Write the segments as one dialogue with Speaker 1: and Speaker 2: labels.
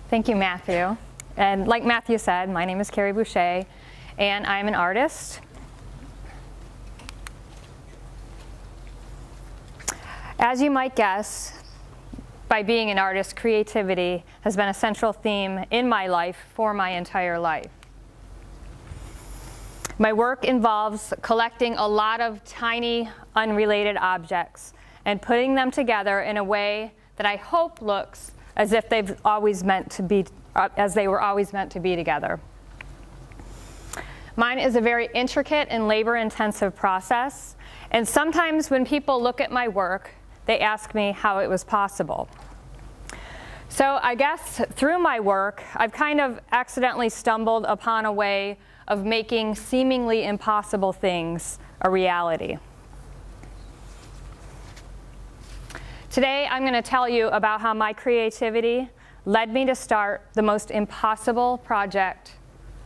Speaker 1: Thank you, Matthew. And like Matthew said, my name is Carrie Boucher, and I'm an artist. As you might guess, by being an artist, creativity has been a central theme in my life for my entire life. My work involves collecting a lot of tiny, unrelated objects and putting them together in a way that I hope looks as if they were always meant to be together. Mine is a very intricate and labor-intensive process, and sometimes when people look at my work, they ask me how it was possible. So I guess through my work, I've kind of accidentally stumbled upon a way of making seemingly impossible things a reality. Today, I'm going to tell you about how my creativity led me to start the most impossible project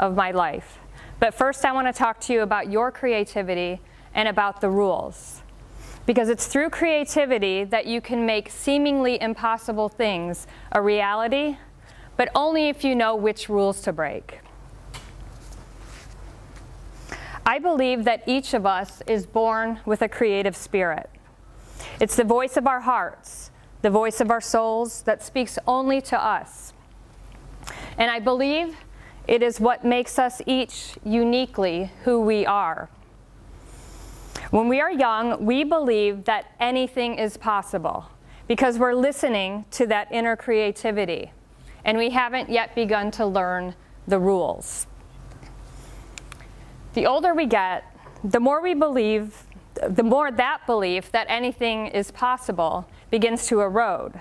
Speaker 1: of my life. But first, I want to talk to you about your creativity and about the rules. Because it's through creativity that you can make seemingly impossible things a reality, but only if you know which rules to break. I believe that each of us is born with a creative spirit. It's the voice of our hearts, the voice of our souls that speaks only to us. And I believe it is what makes us each uniquely who we are. When we are young, we believe that anything is possible because we're listening to that inner creativity, and we haven't yet begun to learn the rules. The older we get, the more that belief that anything is possible begins to erode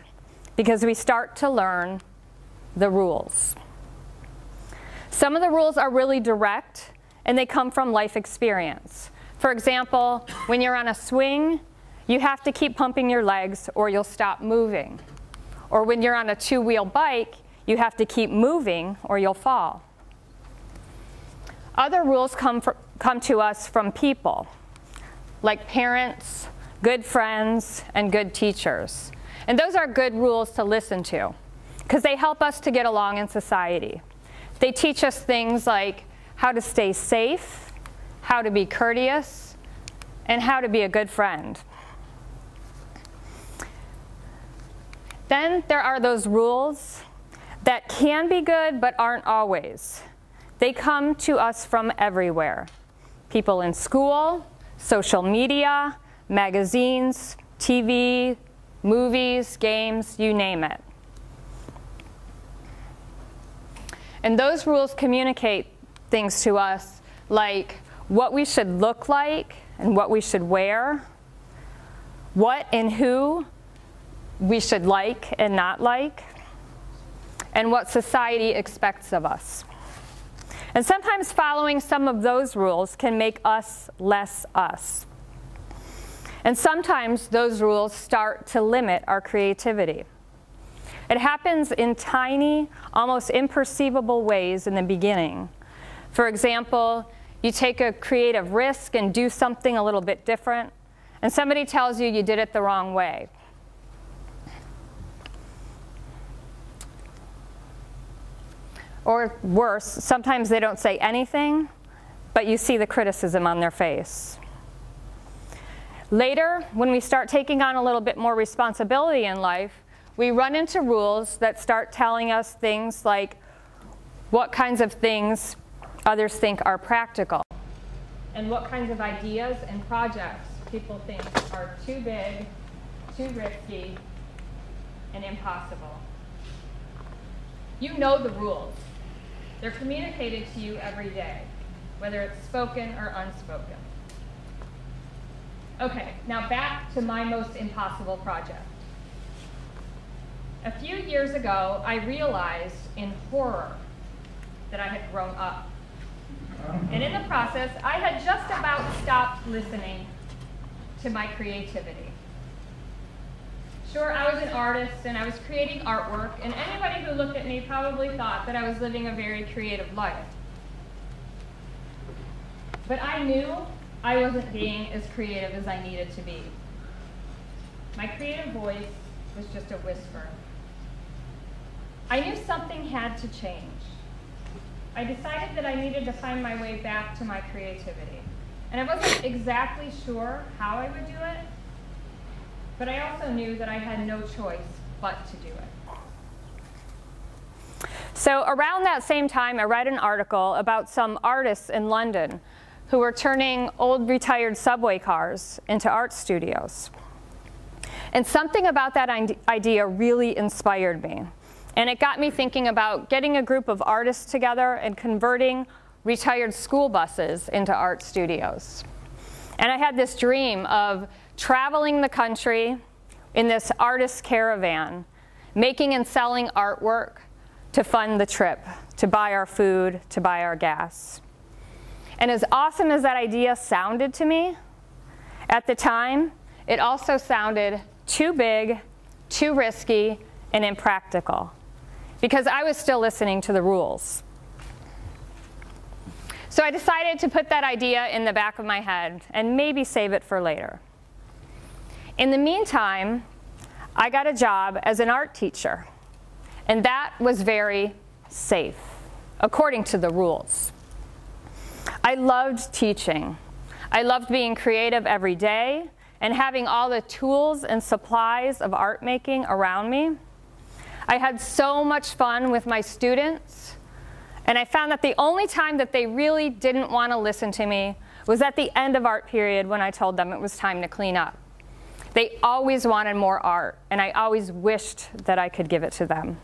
Speaker 1: because we start to learn the rules. Some of the rules are really direct, and they come from life experience. For example, when you're on a swing, you have to keep pumping your legs or you'll stop moving. Or when you're on a two-wheel bike, you have to keep moving or you'll fall. Other rules come to us from people, like parents, good friends, and good teachers. And those are good rules to listen to, because they help us to get along in society. They teach us things like how to stay safe, how to be courteous, and how to be a good friend. Then there are those rules that can be good but aren't always. They come to us from everywhere. People in school, social media, magazines, TV, movies, games, you name it. And those rules communicate things to us like what we should look like and what we should wear, what and who we should like and not like, and what society expects of us. And sometimes following some of those rules can make us less us. And sometimes those rules start to limit our creativity. It happens in tiny, almost imperceivable ways in the beginning. For example, you take a creative risk and do something a little bit different, and somebody tells you you did it the wrong way. Or worse, sometimes they don't say anything, but you see the criticism on their face. Later, when we start taking on a little bit more responsibility in life, we run into rules that start telling us things like what kinds of things others think are practical, and what kinds of ideas and projects people think are too big, too risky, and impossible. You know the rules. They're communicated to you every day, whether it's spoken or unspoken. Okay, now back to my most impossible project. A few years ago, I realized in horror that I had grown up. And in the process, I had just about stopped listening to my creativity. Sure, I was an artist and I was creating artwork, and anybody who looked at me probably thought that I was living a very creative life. But I knew I wasn't being as creative as I needed to be. My creative voice was just a whisper. I knew something had to change. I decided that I needed to find my way back to my creativity. And I wasn't exactly sure how I would do it, but I also knew that I had no choice but to do it. So around that same time, I read an article about some artists in London who were turning old retired subway cars into art studios. And something about that idea really inspired me. And it got me thinking about getting a group of artists together and converting retired school buses into art studios. And I had this dream of traveling the country in this artist caravan, making and selling artwork to fund the trip, to buy our food, to buy our gas. And as awesome as that idea sounded to me, at the time, it also sounded too big, too risky, and impractical, because I was still listening to the rules. So I decided to put that idea in the back of my head and maybe save it for later. In the meantime, I got a job as an art teacher, and that was very safe, according to the rules. I loved teaching. I loved being creative every day and having all the tools and supplies of art making around me. I had so much fun with my students, and I found that the only time that they really didn't want to listen to me was at the end of art period when I told them it was time to clean up. They always wanted more art, and I always wished that I could give it to them.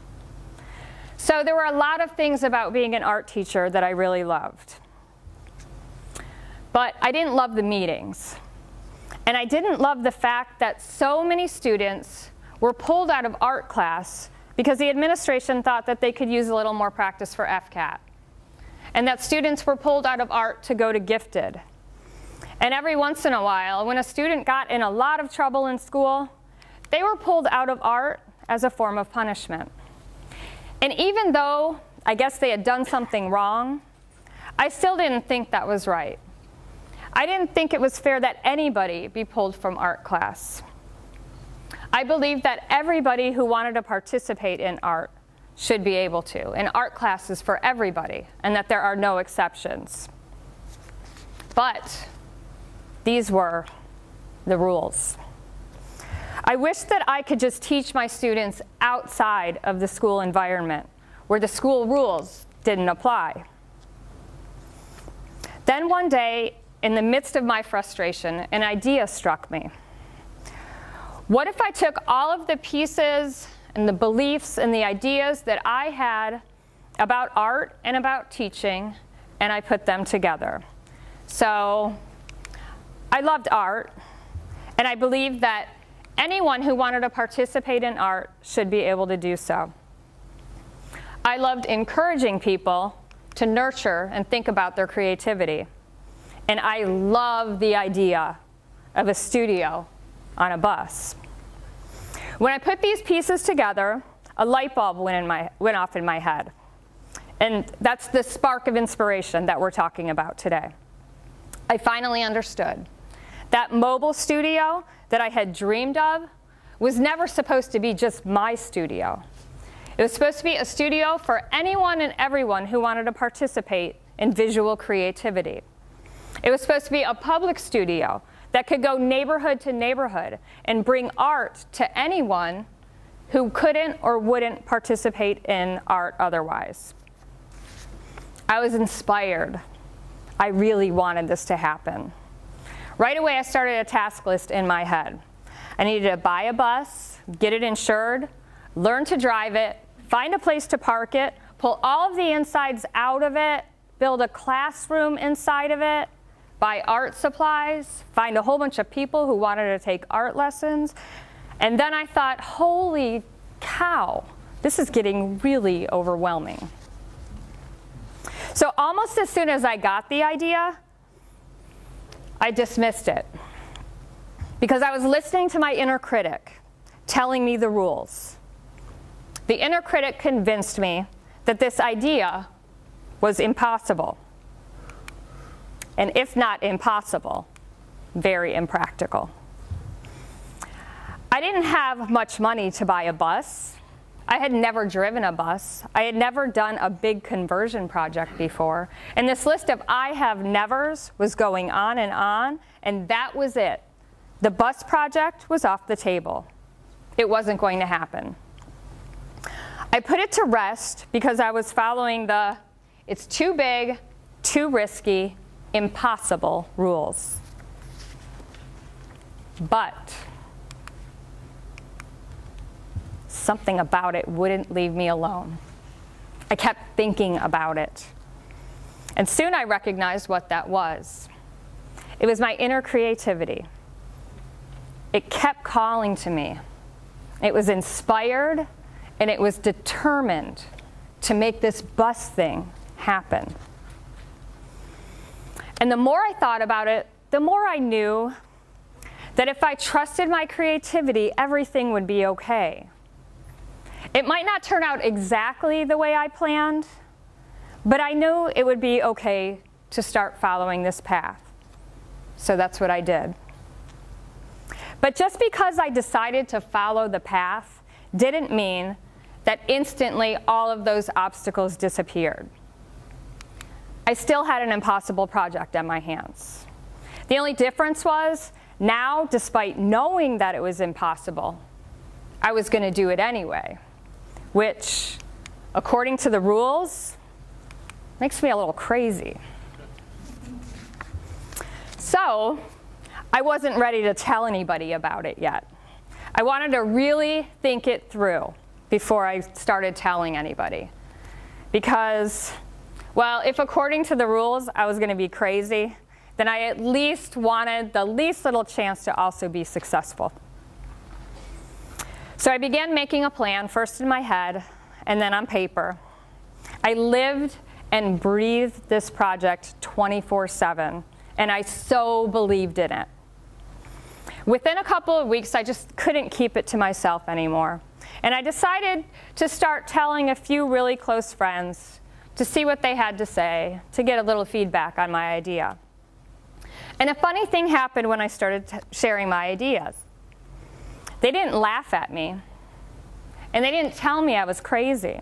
Speaker 1: So there were a lot of things about being an art teacher that I really loved. But I didn't love the meetings. And I didn't love the fact that so many students were pulled out of art class because the administration thought that they could use a little more practice for FCAT. And that students were pulled out of art to go to gifted. And every once in a while, when a student got in a lot of trouble in school, they were pulled out of art as a form of punishment. And even though I guess they had done something wrong, I still didn't think that was right. I didn't think it was fair that anybody be pulled from art class. I believed that everybody who wanted to participate in art should be able to, and art class is for everybody, and that there are no exceptions. But these were the rules. I wish that I could just teach my students outside of the school environment, where the school rules didn't apply. Then one day, in the midst of my frustration, an idea struck me. What if I took all of the pieces and the beliefs and the ideas that I had about art and about teaching, and I put them together? So I loved art, and I believed that anyone who wanted to participate in art should be able to do so. I loved encouraging people to nurture and think about their creativity. And I love the idea of a studio on a bus. When I put these pieces together, a light bulb went off in my head. And that's the spark of inspiration that we're talking about today. I finally understood. That mobile studio that I had dreamed of was never supposed to be just my studio. It was supposed to be a studio for anyone and everyone who wanted to participate in visual creativity. It was supposed to be a public studio that could go neighborhood to neighborhood and bring art to anyone who couldn't or wouldn't participate in art otherwise. I was inspired. I really wanted this to happen. Right away, I started a task list in my head. I needed to buy a bus, get it insured, learn to drive it, find a place to park it, pull all of the insides out of it, build a classroom inside of it, buy art supplies, find a whole bunch of people who wanted to take art lessons. And then I thought, holy cow, this is getting really overwhelming. So almost as soon as I got the idea, I dismissed it. Because I was listening to my inner critic telling me the rules. The inner critic convinced me that this idea was impossible. And if not impossible, very impractical. I didn't have much money to buy a bus, I had never driven a bus. I had never done a big conversion project before. And this list of I have nevers was going on, and that was it. The bus project was off the table. It wasn't going to happen. I put it to rest because I was following the it's too big, too risky, impossible rules. But something about it wouldn't leave me alone. I kept thinking about it. And soon I recognized what that was. It was my inner creativity. It kept calling to me. It was inspired, and it was determined to make this bus thing happen. And the more I thought about it, the more I knew that if I trusted my creativity, everything would be okay. It might not turn out exactly the way I planned, but I knew it would be okay to start following this path. So that's what I did. But just because I decided to follow the path didn't mean that instantly all of those obstacles disappeared. I still had an impossible project on my hands. The only difference was, now, despite knowing that it was impossible, I was going to do it anyway, which, according to the rules, makes me a little crazy. So, I wasn't ready to tell anybody about it yet. I wanted to really think it through before I started telling anybody. Because, well, if according to the rules I was going to be crazy, then I at least wanted the least little chance to also be successful. So I began making a plan, first in my head, and then on paper. I lived and breathed this project 24/7, and I so believed in it. Within a couple of weeks, I just couldn't keep it to myself anymore. And I decided to start telling a few really close friends to see what they had to say, to get a little feedback on my idea. And a funny thing happened when I started sharing my ideas. They didn't laugh at me, and they didn't tell me I was crazy.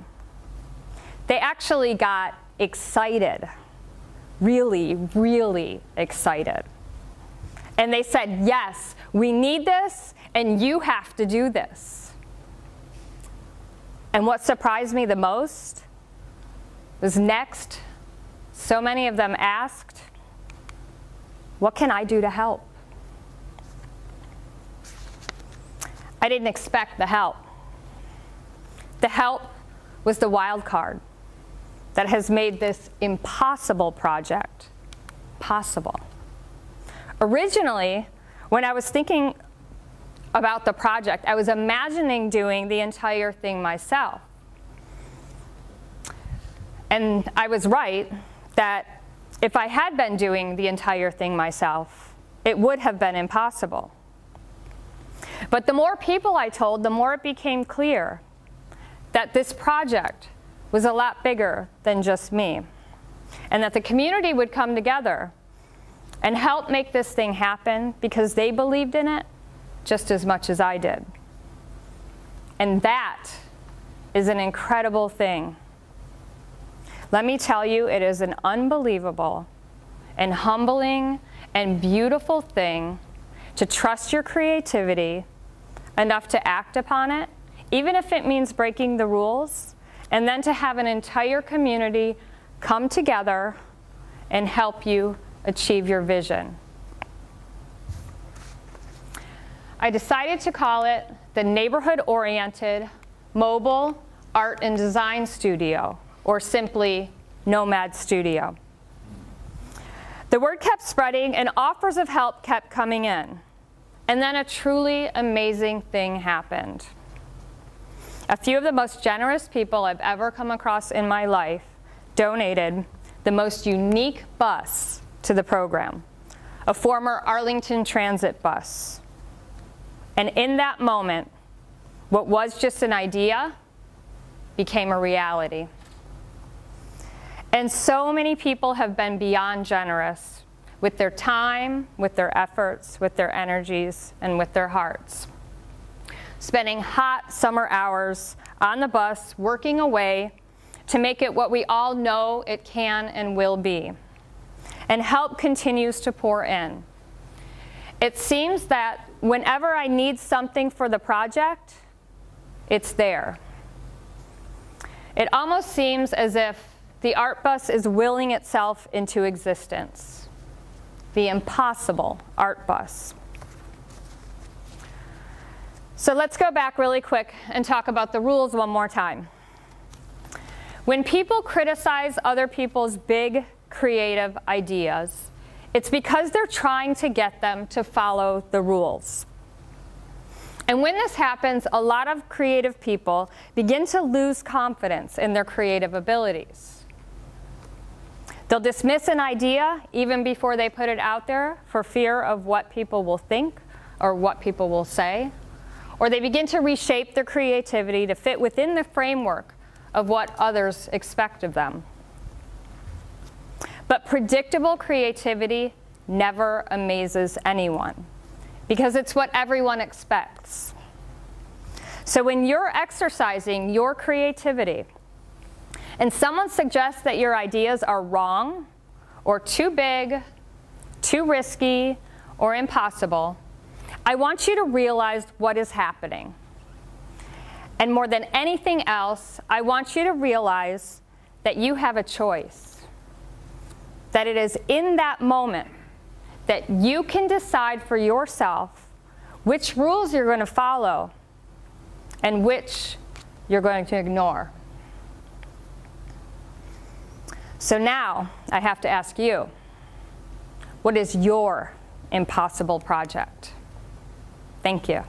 Speaker 1: They actually got excited, really, really excited. And they said, yes, we need this, and you have to do this. And what surprised me the most was next, so many of them asked, what can I do to help? I didn't expect the help. The help was the wild card that has made this impossible project possible. Originally, when I was thinking about the project, I was imagining doing the entire thing myself. And I was right that if I had been doing the entire thing myself, it would have been impossible. But the more people I told, the more it became clear that this project was a lot bigger than just me, and that the community would come together and help make this thing happen because they believed in it just as much as I did. And that is an incredible thing. Let me tell you, it is an unbelievable and humbling and beautiful thing to trust your creativity enough to act upon it, even if it means breaking the rules, and then to have an entire community come together and help you achieve your vision. I decided to call it the Neighborhood-Oriented Mobile Art and Design Studio, or simply NOMADStudio. The word kept spreading and offers of help kept coming in. And then a truly amazing thing happened. A few of the most generous people I've ever come across in my life donated the most unique bus to the program, a former Arlington Transit bus. And in that moment, what was just an idea became a reality. And so many people have been beyond generous with their time, with their efforts, with their energies, and with their hearts. spending hot summer hours on the bus, working away to make it what we all know it can and will be. And help continues to pour in. It seems that whenever I need something for the project, it's there. It almost seems as if the art bus is willing itself into existence. The impossible art bus. So let's go back really quick and talk about the rules one more time. When people criticize other people's big creative ideas, it's because they're trying to get them to follow the rules. And when this happens, a lot of creative people begin to lose confidence in their creative abilities. They'll dismiss an idea even before they put it out there for fear of what people will think or what people will say. Or they begin to reshape their creativity to fit within the framework of what others expect of them. But predictable creativity never amazes anyone, because it's what everyone expects. So when you're exercising your creativity and someone suggests that your ideas are wrong or too big, too risky, or impossible, I want you to realize what is happening. And more than anything else, I want you to realize that you have a choice. That it is in that moment that you can decide for yourself which rules you're going to follow and which you're going to ignore. So now I have to ask you, what is your impossible project? Thank you.